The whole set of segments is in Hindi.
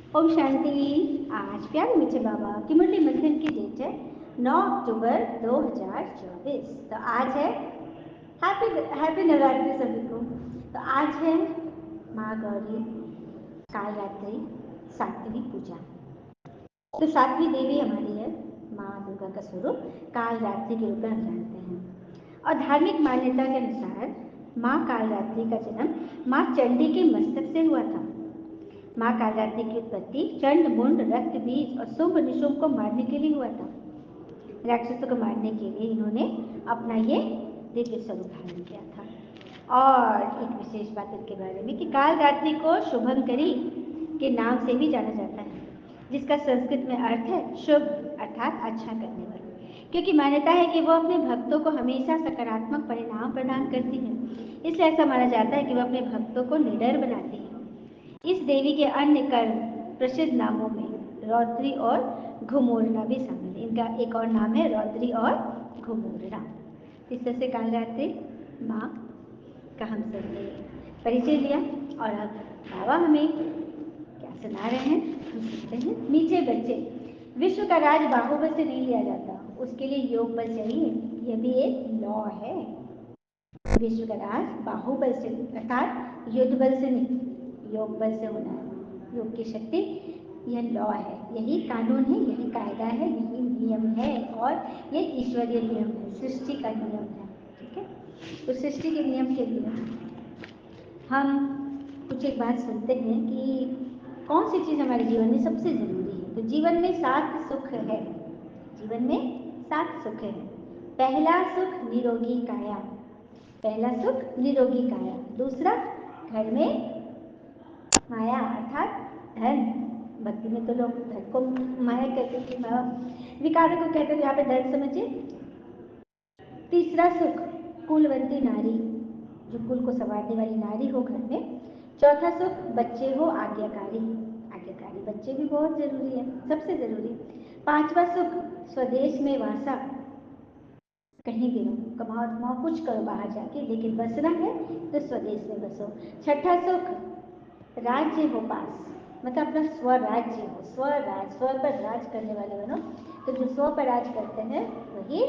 ओम शांति। आज प्यारे मीठे बाबा की मुरली मंथन की डेट है 9 अक्टूबर 2024। तो आज है हैप्पी हैप्पी नवरात्रि सभी को। तो आज है माँ गौरी काल रात्रि सातवीं पूजा। तो सातवीं देवी हमारी है माँ दुर्गा का स्वरूप काल रात्रि के रूप में हम जानते हैं। और धार्मिक मान्यता के अनुसार माँ काल रात्रि का जन्म माँ चंडी के मस्तक से हुआ था। माँ कालरात्रि की उत्पत्ति चंड मुंड रक्त बीज और शुंभ निशुंभ को मारने के लिए हुआ था। राक्षसों को मारने के लिए इन्होंने अपना ये दिव्य स्वरूप धारण किया था। और एक विशेष बात इनके बारे में कि कालरात्रि को शुभंकरी के नाम से भी जाना जाता है, जिसका संस्कृत में अर्थ है शुभ अर्थात अच्छा करने वाली, क्योंकि मान्यता है कि वो अपने भक्तों को हमेशा सकारात्मक परिणाम प्रदान करती है। इसलिए ऐसा माना जाता है कि वो अपने भक्तों को निडर बनाती है। इस देवी के अन्य कर्म प्रसिद्ध नामों में रौद्री और घुमोरना भी शामिल है। इनका एक और नाम है रौद्री और घुमोरना। इस तरह से कालरात्रि माँ का हम सबने परिचय लिया। और अब बाबा हमें क्या सुना रहे हैं हम सुनते हैं। मीठे बच्चे, विश्व का राज बाहुबल से नहीं लिया जाता, उसके लिए योग बल चाहिए। यह भी एक लॉ है। विश्व का राज बाहुबल से अर्थात युद्ध बल से नहीं, योग बल से होना है। योग की शक्ति यह लॉ है, यही कानून है, यही कायदा है, यही नियम है और ये ईश्वरीय नियम है, सृष्टि का नियम है। ठीक है, तो सृष्टि के नियम के लिए हम कुछ एक बात सुनते हैं कि कौन सी चीज़ हमारे जीवन में सबसे ज़रूरी है। तो जीवन में 7 सुख है। जीवन में 7 सुख है। पहला सुख निरोगी काया। पहला सुख निरोगी काया। दूसरा घर में माया अर्थात धन। भक्ति में तो लोग धन को माया कहते हैं, विकार को कहते हैं, यहाँ पे धन समझिए। तीसरा सुख कुलवंती नारी, जो कुल को संवारने वाली नारी हो घर में। चौथा सुख बच्चे हो आज्ञाकारी। आज्ञाकारी बच्चे भी बहुत जरूरी है, सबसे जरूरी। पांचवा सुख स्वदेश में वासा, कहीं भी रहो, कमाओ धमाओ कुछ करो बाहर जाके, लेकिन बसना है तो स्वदेश में बसो। छठा सुख राज्य हो पास, मतलब अपना स्वराज्य हो, स्वराज, स्व पर राज करने वाले बनो। तो जो स्व पर राज करते हैं वही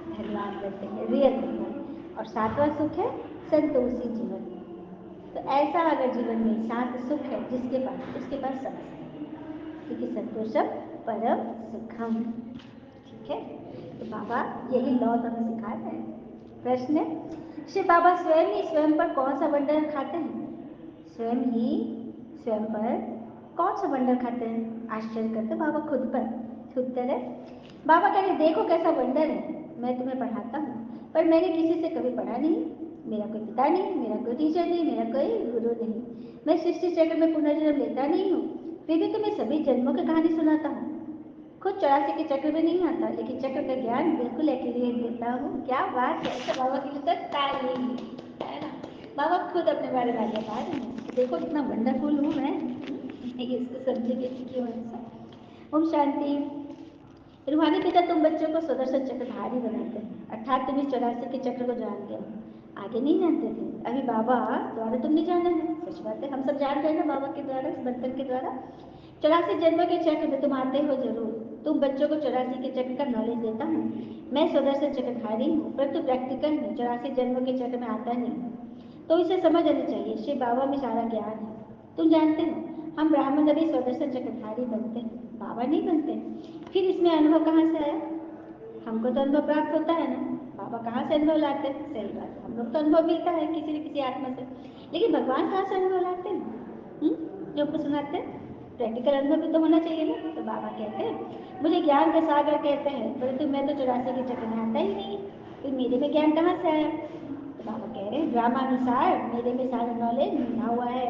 धनवान बनते हैं, रियल धनवान। और सातवां सुख है संतोषी जीवन। तो ऐसा अगर जीवन में 7 सुख है जिसके पास, उसके पास समस्त है, क्योंकि संतोषम परम सुखम। ठीक है, तो बाबा यही लॉ तो हमें सिखा रहे हैं। प्रश्न है, शिव बाबा स्वयं ही स्वयं पर कौन सा वंडर खाते हैं? स्वयं ही स्वयं पर कौन सा वंडर खाते हैं? आश्चर्य करते बाबा खुद पर। उत्तर है, बाबा कह रहे देखो कैसा वंडर है, मैं तुम्हें पढ़ाता हूँ पर मैंने किसी से कभी पढ़ा नहीं। मेरा कोई पिता नहीं, मेरा कोई टीचर नहीं, मेरा कोई गुरु नहीं। मैं सृष्टि चक्र में पुनर्जन्म लेता नहीं हूँ, फिर भी तुम्हें सभी जन्मों की कहानी सुनाता हूँ। खुद 84 के चक्र में नहीं आता, लेकिन चक्र का ज्ञान बिल्कुल एक्यूरेट देता हूँ। क्या बात है, तो बाबा की तो ताली है ना। बाबा खुद अपने बारे में बता रहे हैं, देखो कितना वंडरफुल हूँ मैं। इसको समझेंगे कि क्यों ऐसा। ओम शांति। रूहानी पिता तुम बच्चों को सुदर्शन चक्रधारी बनाते हैं, अर्थात तुम इस 84 के चक्र को जानते हो, आगे नहीं जानते थे। अभी बाबा द्वारा तुमने जाना है, सच बात है, हम सब जान रहे हैं ना बाबा के द्वारा, इस बंधन के द्वारा। 84 जन्मों के चक्र में तुम आते हो जरूर। तुम बच्चों को 84 के चक्र का नॉलेज देता हूँ। मैं सुदर्शन चक्रधारी हूँ, परंतु प्रैक्टिकल में 84 जन्मों के चक्र में आता नहीं, तो इसे समझ आनी चाहिए। शिव बाबा में सारा ज्ञान है, तुम जानते हो। हम ब्राह्मण अभी सुदर्शन चक्रधारी बनते हैं, बाबा नहीं बनते। फिर इसमें अनुभव कहाँ से आया? हमको तो अनुभव प्राप्त होता है ना, बाबा कहाँ से अनुभव लाते हैं? सही बात है, हम लोग तो अनुभव मिलता है किसी न किसी आत्मा से, लेकिन भगवान कहाँ से अनुभव लाते हैं? जो हमको सुनाते हैं, प्रैक्टिकल अनुभव भी तो होना चाहिए ना। तो बाबा कहते हैं मुझे ज्ञान का सागर कहते हैं, परंतु मैं तो 84 के चक्र में आता ही नहीं, फिर मेरे में ज्ञान कहाँ से आया? तो बाबा कह रहे हैं ड्रामानुसार मेरे में सारा नॉलेज मिला हुआ है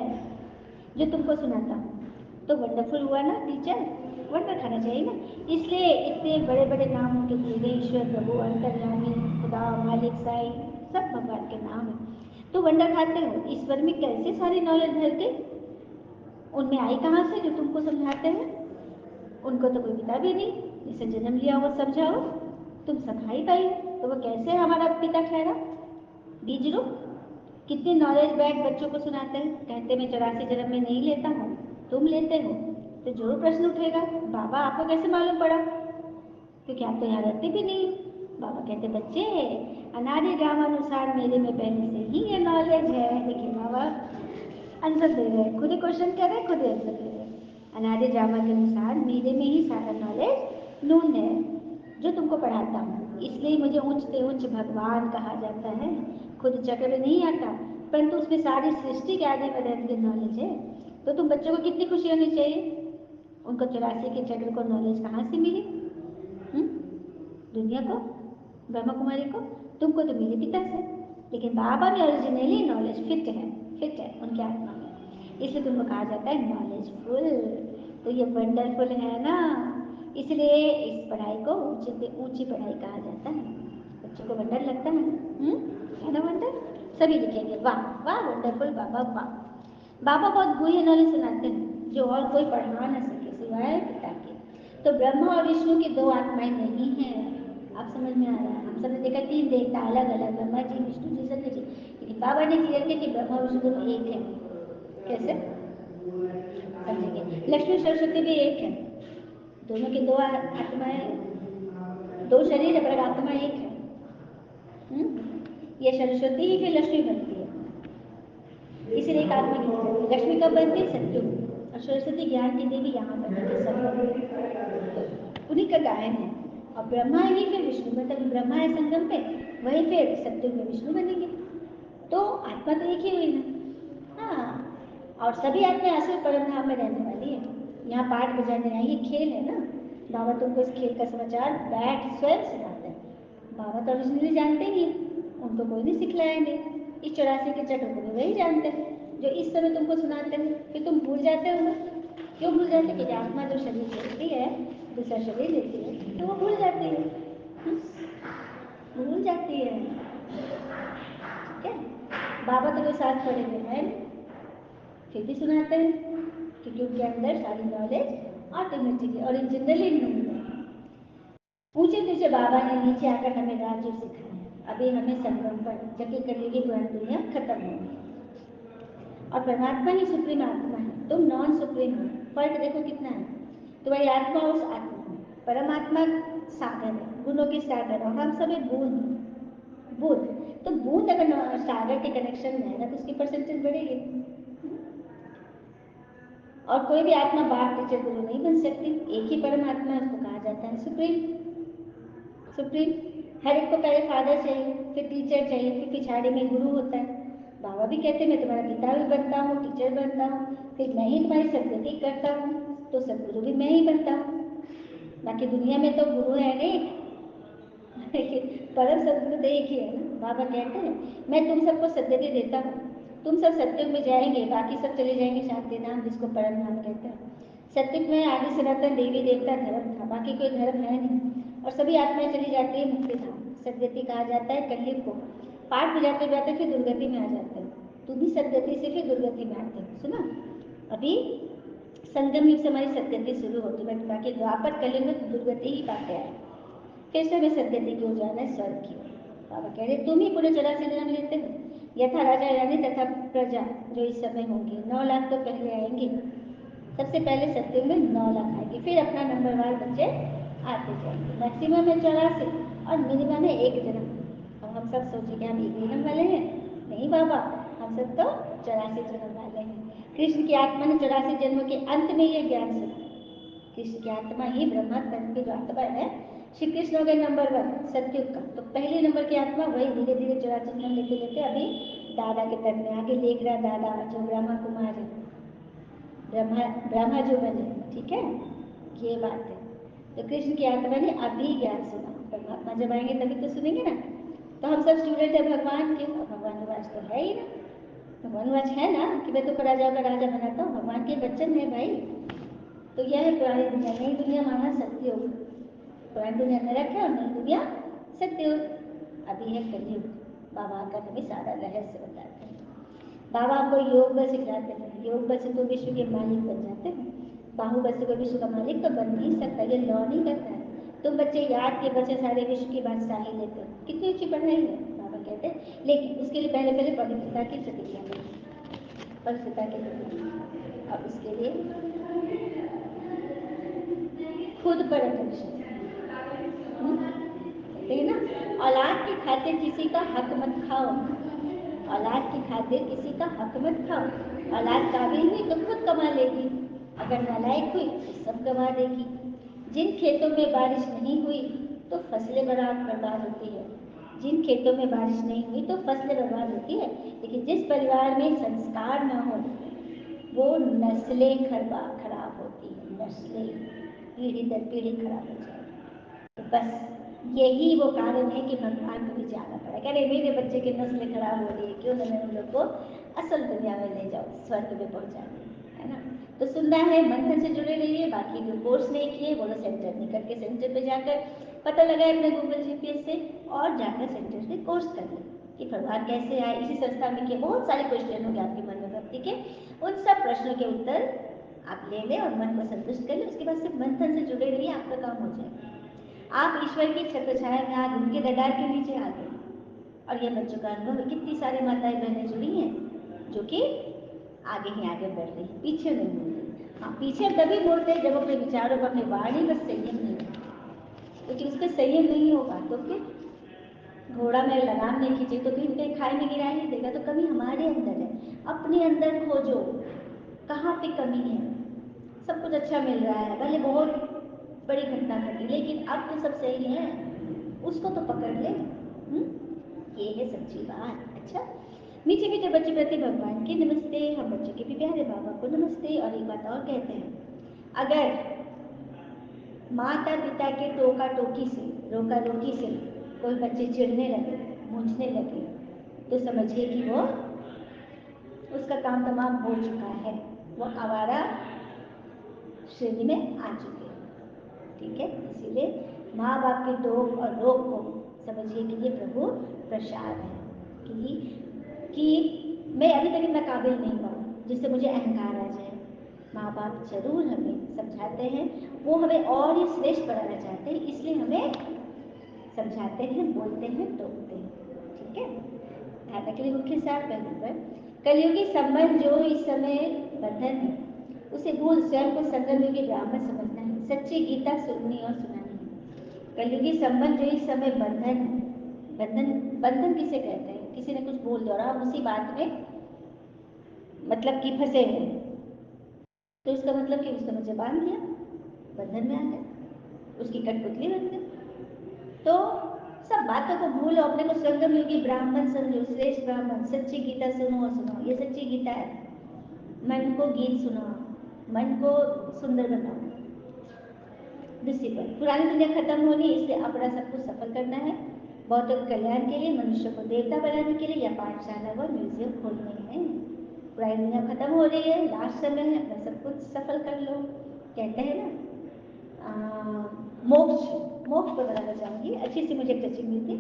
जो तुमको सुनाता हूँ। तो वंडरफुल हुआ ना टीचर, वंडर खाना चाहिए ना। इसलिए इतने बड़े बड़े नाम उनके दिए गए, ईश्वर, प्रभु, अंतर्यामी, खुदा, मालिक, साई, सब भगवान के नाम है। तो वंडर खाते हो, ईश्वर में कैसे सारी नॉलेज भर के उनमें आई कहाँ से जो तुमको समझाते हैं? उनको तो कोई पिता भी नहीं, जिसे जन्म लिया वो समझाओ, तुम समझाई पाई, तो वो कैसे हमारा पिता ठहरा? बीज रूप। कितनी नॉलेज बैग बच्चों को सुनाते हैं, कहते मैं 84 जन्म में नहीं लेता हूँ, तुम लेते हो तो जरूर प्रश्न उठेगा, बाबा आपको कैसे मालूम पड़ा, क्योंकि आप तो यहाँ रहते भी नहीं। बाबा कहते बच्चे, अनादि ड्रामानुसार मेरे में पहले से ही ये नॉलेज है। देखिए बाबा आंसर दे रहे हैं, खुद ही क्वेश्चन कर रहे हैं, खुद ही आंसर दे रहे हैं। अनादि ड्रामा के अनुसार मेरे में ही सारा नॉलेज नून है जो तुमको पढ़ाता हूँ, इसलिए मुझे ऊंचते ऊंच भगवान कहा जाता है। खुद चक्र में नहीं आता, परंतु उसमें सारी सृष्टि के आदि पदार्थ की नॉलेज है। तो तुम बच्चों को कितनी खुशी होनी चाहिए, उनको 84 के चक्र को नॉलेज कहाँ से मिली? दुनिया को, ब्रह्मा कुमारी को, तुमको तो मिली पिता से, लेकिन बाबा में ओरिजिनली नॉलेज फिट है उनके आत्मा में, इसलिए तुमको कहा जाता है नॉलेजफुल। तो ये वंडरफुल है ना, इसलिए इस पढ़ाई को ऊंची से ऊंची पढ़ाई कहा जाता है। बच्चों को वंडर लगता है ना वंडर? सभी लिखेंगे वाह वाह वंडरफुल बाबा वाह। बाबा बहुत गुह्य नॉलेज सुनाते हैं जो और कोई पढ़ा ना सके सिवाय पिता के। तो ब्रह्मा और विष्णु की दो आत्माएं नहीं हैं। आप समझ में आ रहा है? हम सबने देखा तीन देवता अलग अलग, ब्रह्मा जी विष्णु जी सत्य जी, लेकिन बाबा ने क्लियर किया कि ब्रह्मा और विष्णु दोनों एक है। कैसे समझेंगे? लक्ष्मी सरस्वती भी एक है, दोनों की दो आत्माएं, दो शरीर है पर आत्मा एक है। ये सरस्वती ही फिर लक्ष्मी बनती है, इसीलिए एक आत्मा की जाती है। लक्ष्मी कब बनती है? सत्युग। और सरस्वती ज्ञान की देवी यहाँ बनती है संगम, उन्हीं का गायन है। और ब्रह्मा ही फिर विष्णु, मतलब ब्रह्मा है संगम पे, वही फिर सत्युग में विष्णु बनेंगे। तो आत्मा तो एक ही हुई ना। हाँ, और सभी आत्माएं असुर परम धाम में रहने वाली है। यहाँ पाठ बजाने आई, ये खेल है ना। बाबा तुमको इस खेल का समाचार बैठ स्वयं सिखाते हैं। बाबा तो ओरिजिनली जानते ही हैं, उनको कोई नहीं सिखलाएंगे। इस 84 के चक्र को भी वही जानते हैं जो इस समय तुमको सुनाते हैं। फिर तुम भूल जाते हो ना, क्यों भूल जाते? क्योंकि आत्मा जो शरीर छोड़ती है, दूसरा शरीर लेती है, तो वो भूल जाती है। भूल जाती है, ठीक है। बाबा तो कोई साथ पड़े हुए हैं, फिर भी सुनाते हैं, क्योंकि उनके अंदर सारी नॉलेज ऑटोमेटिकली और जनरली नहीं है। ऊंचे नीचे बाबा ने नीचे आकर हमें राजयोग सिखाया। अभी हमें संगम पर, जबकि कलयुगी पुरानी दुनिया खत्म हो गई और परमात्मा ही सुप्रीम आत्मा है, तुम नॉन सुप्रीम हो। फर्क देखो कितना है, तुम्हारी आत्मा उस आत्मा में, परमात्मा सागर है, गुणों के सागर, और हम सब एक बूंद बूंद। तो बूंद अगर सागर के कनेक्शन में है ना, तो उसकी परसेंटेज बढ़ेगी। और कोई भी आत्मा बाप टीचर गुरु नहीं बन सकती, एक ही परमात्मा, उसको कहा जाता है सुप्रीम। सुप्रीम हर एक को पहले फादर चाहिए, फिर टीचर चाहिए, फिर पिछाड़ी में गुरु होता है। बाबा भी कहते हैं मैं तुम्हारा पिता भी बनता हूँ, टीचर बनता हूँ, फिर मैं ही तुम्हारी सदगति करता हूँ, तो सदगुरु भी मैं ही बनता हूँ। बाकी दुनिया में तो गुरु है नहीं, परम सदगुरु तो एक ही है ना। बाबा कहते हैं मैं तुम सबको सदगति देता हूँ, तुम सब सत्युग में जाएंगे, बाकी सब चले जाएंगे शांति धाम, जिसको परम धाम कहते हैं। सत्युग में आदि सनातन देवी देवता धर्म था, बाकी कोई धर्म है नहीं, और सभी आत्माएं चली जाती है मुक्ति धाम। सदगति कहा जाता है कलयुग को। पाठ में जाते जाते फिर दुर्गति में आ जाते हैं। तुम भी सदगति से फिर दुर्गति में आते हो, सुना? अभी संगम युग से हमारी सदगति शुरू होती है, बाकी द्वापर कलयुग में दुर्गति ही पाते हैं। फिर से हमें सदगति की ओर जाना है, स्वर्ग की ओर। बाबा कह रहे तुम ही पूरे 84 जन्म लेते हो, यथा राजा रानी तथा प्रजा जो इस समय होंगे। 9 लाख तो पहले आएंगे, सबसे पहले सत्युग में 9 लाख आएंगे, फिर अपना नंबरवार बच्चे आते जाएंगे। मैक्सिमम है 84 और मिनिमम है 1 जन्म। अब हम सब सोचे कि हम 1 जन्म वाले हैं, नहीं बाबा, हम सब तो 84 जन्म वाले हैं। कृष्ण की आत्मा ने 84 जन्म के अंत में यह ज्ञान सुना। कृष्ण की आत्मा ही ब्रह्मा तन की जो आत्मा है, श्री कृष्ण हो गए नंबर 1 सत्युग का, तो पहले नंबर की आत्मा वही धीरे धीरे 84 जन्म लेते लेते अभी दादा के तन में आगे लेख रहा दादा जो ब्रह्मा कुमार है, ब्रह्मा ब्रह्मा जो बने, ठीक है, ये बात है। तो कृष्ण की आत्मा ने अभी ज्ञान सुना, परमात्मा जब आएंगे तभी तो सुनेंगे ना। तो हम सब स्टूडेंट है भगवान के, और भगवान निवास तो है ही ना, भगवान निवास है ना, कि मैं तो राजा का राजा बनाता हूँ, भगवान के बच्चन है भाई। तो यह है पुरानी दुनिया। नई दुनिया माना सत्युग, पुरानी दुनिया नरक है और नई दुनिया सत्युग। अभी है कलयुग। बाबा का हमें सारा रहस्य बताते हैं। बाबा हमको योग बल सिखलाते हैं, योग बल से तो विश्व के मालिक बन जाते हैं, बाहुबल से कोई विश्व का मालिक तो बन नहीं सकता, ये लॉ नहीं करता है। तुम बच्चे याद के बच्चे सारे विश्व की बादशाही लेते हो, कितनी अच्छी पढ़ाई है, बाबा कहते हैं, लेकिन उसके लिए पहले पहले पवित्रता की प्रतिज्ञा करो, पवित्रता की प्रतिज्ञा। अब इसके लिए खुद पर अटेंशन, है ना। औलाद की खातिर किसी का हक मत खाओ, औलाद की खातिर किसी का हक मत खाओ। औलाद काबिल हुई तो खुद कमा लेगी, अगर नालायक हुई तो सब गवा देगी। जिन खेतों में बारिश नहीं हुई तो फसलें बर्बाद होती है, जिन खेतों में बारिश नहीं हुई तो फसलें बर्बाद होती है, लेकिन जिस परिवार में संस्कार न हो वो नस्लें खराब होती है, नस्लें पीढ़ी दर पीढ़ी खराब हो जाती है। तो बस यही वो कारण है कि भगवान को भी जाना पड़ा, कह रहे मेरे बच्चे की नस्ल खराब हो रही है, क्यों ना मैं उन लोग को असल दुनिया में ले जाऊँ, स्वर्ग में पहुँचा दूँ, है ना। तो सुनना है, मंथन से जुड़े रहिए। बाकी जो कोर्स नहीं किए वो लोग सेंटर निकल के सेंटर पे जाकर पता लगाए अपने गूगल जीपीएस से, और जाकर सेंटर से कोर्स कर ले कि भगवान कैसे आए। इसी संस्था में के बहुत सारे क्वेश्चन होंगे आपके मन में भक्ति के, उन सब प्रश्नों के उत्तर आप ले लें और मन को संतुष्ट कर लें। उसके बाद सिर्फ मंथन से जुड़े रहिए, आपका काम हो जाएगा। आप ईश्वर की छत्र छाया में आ गए, उनके रडार के नीचे आ गए। और यह बच्चों का अनुभव है, कितनी सारी माताएं बहनें जुड़ी हैं जो कि आगे ही आगे बढ़ रही है, पीछे नहीं मुड़ रही। हाँ, पीछे तभी मुड़ते हैं जब अपने विचारों पर, अपने वाणी पर संयम नहीं होगा, क्योंकि उस पर संयम नहीं होगा तो फिर घोड़ा में लगाम नहीं खींचे तो कहीं कहीं खाई में गिरा ही देगा। तो कमी हमारे अंदर है, अपने अंदर खोजो कहाँ पे कमी है। सब कुछ अच्छा मिल रहा है, भले बहुत बड़ी घटना घटी, लेकिन अब तो सब सही है, उसको तो पकड़ ले। ये है सच्ची बात। अच्छा, मीठे मीठे बच्चे प्रति भगवान की नमस्ते। हम बच्चे के भी प्यारे बाबा को नमस्ते। और एक बात और कहते हैं, अगर माता पिता के टोका टोकी से, रोका रोकी से कोई बच्चे चिढ़ने लगे, मूंझने लगे, तो समझिए कि वो उसका काम तमाम हो चुका है, वो आवारा श्रेणी में आ चुके हैं। ठीक है, इसीलिए माँ बाप के टोक और रोक को समझिए कि ये प्रभु प्रसाद है कि मैं अभी तक इतना काबिल नहीं हुआ जिससे मुझे अहंकार आ जाए। माँ बाप जरूर हमें समझाते हैं, वो हमें और ही श्रेष्ठ बनाना चाहते हैं, इसलिए हमें समझाते हैं, बोलते हैं, टोकते हैं। ठीक है, धारणा के लिए मुख्य सार पहलू पर, कलयुगी संबंध जो इस समय बंधन है उसे भूल स्वयं को संगम युगी ब्राह्मण समझना है, सच्ची गीता सुननी और सुनानी है। कलयुगी संबंध जो इस समय बंधन है, बंधन बंधन किसे कहते हैं, किसी ने कुछ बोल दिया और हम उसी बात में मतलब कि फंसे हैं, तो इसका मतलब कि उसने मुझे बांध दिया, बंधन में आ गए, उसकी कठपुतली बन गई। तो सब बातों को भूलो, अपने को संगम युगी ब्राह्मण समझो, श्रेष्ठ ब्राह्मण। सच्ची गीता सुनो और सुनाओ, ये सच्ची गीता है। मन को गीत सुनाओ, मन को सुंदर बनाओ। डिसिप्लिन, पुरानी दुनिया खत्म होनी, इसलिए अपना सब कुछ सफल करना है। बौद्धिक कल्याण के लिए, मनुष्य को देवता बनाने के लिए, या पाठशाला व म्यूजियम खोलने हैं। पुरानी दुनिया खत्म हो रही है, लास्ट समय है, अपना सब कुछ सफल कर लो। कहते हैं ना मोक्ष, मोक्ष पर बताना चाहूँगी, अच्छी सी मुझे टचिंग हुई थी।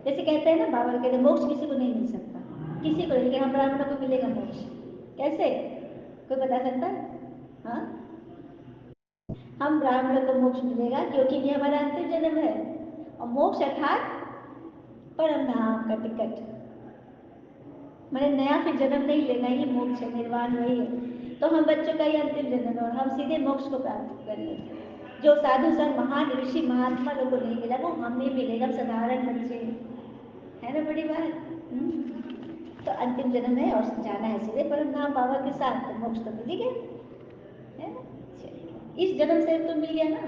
जैसे कहते हैं ना, बाबा कहते हैं मोक्ष किसी को नहीं मिल सकता, किसी को नहीं, लेकिन हम ब्राह्मणों को मिलेगा मोक्ष। कैसे, कोई बता सकता है? हाँ, हम ब्राह्मणों को मोक्ष मिलेगा क्योंकि ये हमारा अंतिम जन्म है, और मोक्ष अर्थात परम धाम का टिकट, मैंने नया फिर जन्म नहीं लेना, ही मोक्ष है, निर्वाण वही है। तो हम बच्चों का ही अंतिम जन्म है और हम सीधे मोक्ष को प्राप्त कर लेंगे। जो साधु संत महान ऋषि महात्मा लोगों को नहीं मिला वो हमें मिलेगा, साधारण बच्चे, है ना, बड़ी बात। तो अंतिम जन्म है और जाना है सीधे परम धाम बाबा के साथ, तो मोक्ष तो मिल ही गया, है ना। इस जन्म से तो मिल गया ना,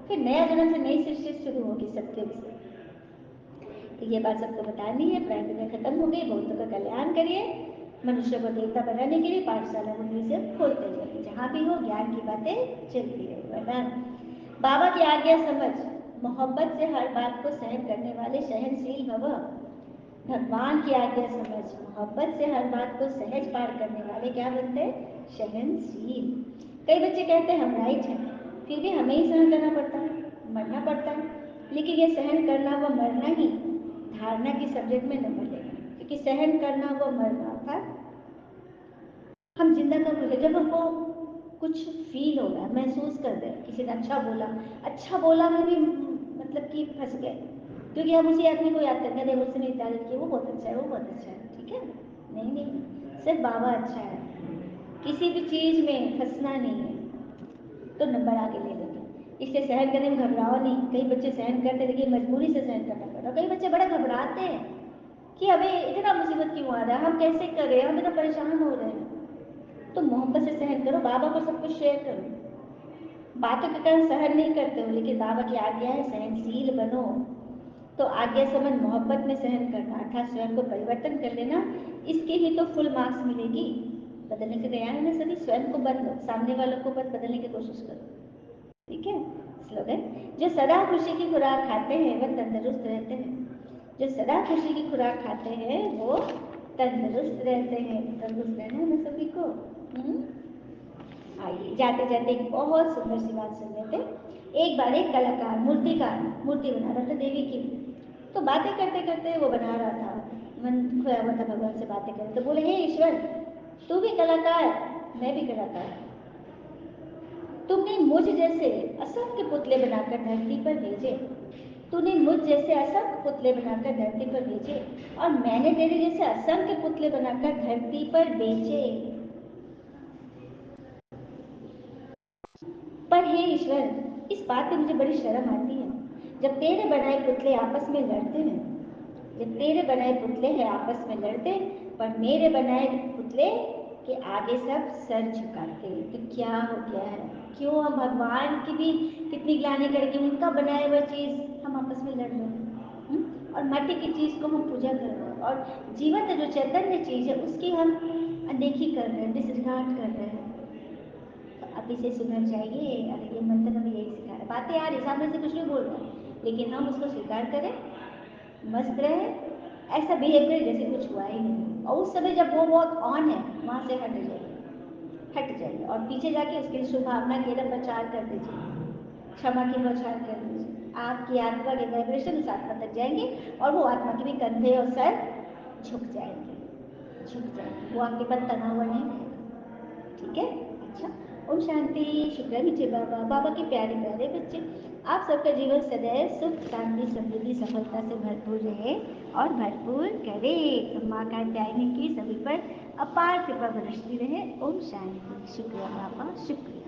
फिर नया जन्म से नई सृष्टि शुरू होगी सत्य से। तो ये बात सबको बतानी है, प्राइवेट में खत्म हो गई, बहुतों का कल्याण करिए, मनुष्य को देवता बनाने के लिए पाठशाला को म्यूजियम खोलते जाइए, जहाँ भी हो ज्ञान की बातें चलती रहे। वरदान, बाबा की आज्ञा समझ, मोहब्बत से हर बात को सहन करने वाले सहनशील भव। भगवान की आज्ञा समझ, मोहब्बत से हर बात को सहज पार करने वाले क्या बनते हैं? सहनशील। कई बच्चे कहते हैं हम राइट हैं, फिर भी हमें ही सहन करना पड़ता है, मरना पड़ता है। लेकिन ये सहन करना व मरना ही धारणा की सब्जेक्ट में नंबर लेगा, क्योंकि सहन करना व मरना था हम जिंदा कब होते, जब हमको कुछ फील हो रहा है, महसूस कर रहे हैं, किसी ने अच्छा बोला में भी मतलब कि फंस गए, क्योंकि हम उसी आदमी को याद करते हैं, देखो उसने मेरी तारीफ की, वो बहुत अच्छा है, वो बहुत अच्छा है। ठीक है, नहीं नहीं, सिर्फ बाबा अच्छा है, किसी भी चीज़ में फंसना नहीं है, तो नंबर आगे ले लेंगे। इससे सहन करने में घबराओ नहीं। कई बच्चे सहन करते लेकिन मजबूरी से सहन करना पड़ रहा। कई बच्चे बड़ा घबराते हैं कि हमें इतना मुसीबत क्यों आ रहा है, हम कैसे कर रहे हैं, हम इतना परेशान हो रहे हैं। तो मोहब्बत से सहन करो, बाबा को सब कुछ शेयर करो। बातों के कारण सहन नहीं करते हो, लेकिन बाबा की आज्ञा है सहनशील बनो। तो आज्ञा समझ मोहब्बत में सहन करना अर्थात स्वयं को परिवर्तन कर लेना, इसके ही तो फुल मार्क्स मिलेगी। बदलने के तैयार है ना सभी? स्वयं को बदलो, सामने वालों को मत बदलने की कोशिश करो। ठीक है? स्लोगन, जो सदा खुशी की खुराक खाते हैं वह तंदुरुस्त रहते हैं। जो सदा खुशी की खुराक खाते हैं वो तंदुरुस्त रहते हैं। तंदुरुस्त रहना है ना सभी को। आइए जाते जाते एक बहुत सुंदर सी बात सुन लेते। एक बार एक कलाकार मूर्तिकार मूर्ति बना रहा था देवी की। तो बातें करते करते वो बना रहा था, मन खोया हुआ था भगवान से बातें करे। तो बोले, हे ईश्वर, तू भी कलाकार, मैं भी कलाकार। तुमने मुझ जैसे असंख्य पुतले बनाकर धरती पर भेजे। तूने मुझ जैसे असंख्य पुतले बनाकर धरती पर भेजे और मैंने तेरे जैसे असंख्य पुतले बनाकर धरती पर बेचे। पर हे ईश्वर, इस बात की मुझे बड़ी शर्म आती है। जब तेरे बनाए पुतले आपस में लड़ते हैं, जब तेरे बनाए पुतले हैं आपस में लड़ते, पर मेरे बनाए पुतले के आगे सब सर झुकाते। तो क्या हो गया है? क्यों हम भगवान की भी कितनी ग्लानि करेंगे? उनका बनाया हुआ चीज़ हम आपस में लड़ रहे हैं, और माटी की चीज़ को हम पूजा कर रहे हैं, और जीवंत जो चैतन्य चीज़ है उसकी हम अनदेखी कर रहे हैं, डिसरिगार्ड कर रहे हैं। अब इसे सुधर जाइए। अगर ये मंत्र हमें यही सिखा रहा है, बातें आ रही सामने से कुछ नहीं बोल रहा है, लेकिन हम उसको स्वीकार करें, मस्त रहे, ऐसा बिहेव करें जैसे कुछ हुआ ही नहीं। और उस समय जब वो बहुत ऑन है, वहाँ से हट जाइए, हट जाइए और पीछे जाके उसकी शुभ भावना की एकदम प्रचार कर दीजिए, क्षमा की प्रचार कर दीजिए। आपकी आत्मा के वाइब्रेशन उस आत्मा तक जाएंगे और वो आत्मा के भी कंधे और सर झुक जाएंगे, झुक जाएंगे। वो आपके पास तना हुआ नहीं रहेगा। ठीक है? अच्छा, ओम शांति। शुक्र नीचे बाबा। बाबा के प्यारे प्यारे बच्चे, आप सबका जीवन सदैव सुख शांति समृद्धि सफलता से भरपूर रहे और भरपूर करे। तो माँ का टाइमिंग की सभी पर अपार कृपा बरसती रहे। ओम शांति। शुक्रिया बाबा, शुक्रिया।